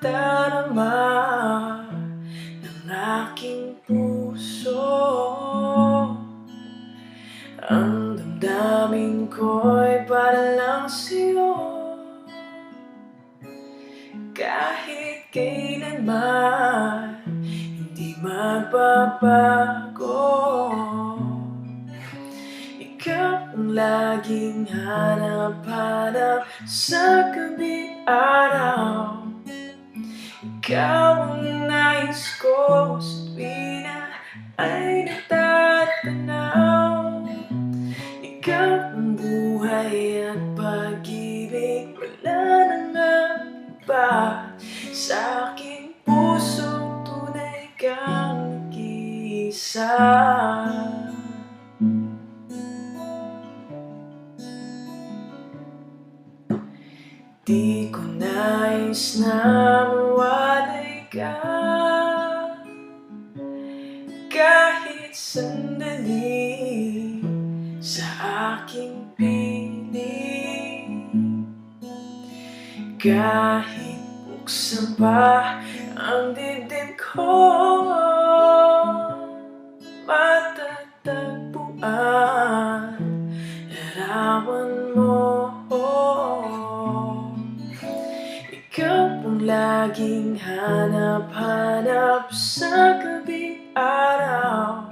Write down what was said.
nadarama ng aking puso. Ang damdamin ko'y para lang sa'yo. Kahit kailanman hindi magbabago, ikaw ang laging hanap-hanap sa gabi araw. Ikaw ang nais ko sa tuwing na ay natatanaw. Ikaw ang buhay at pag-ibig, wala nang iba. Sa aking puso tunay kang nag-iisa. Di ko nais na mawalay ka kahit sandali sa aking piling. Kahit buksan pa ang dibdib ko, matatagpuan larawan mo. Ikaw ang laging hanap-hanap sa gabi araw.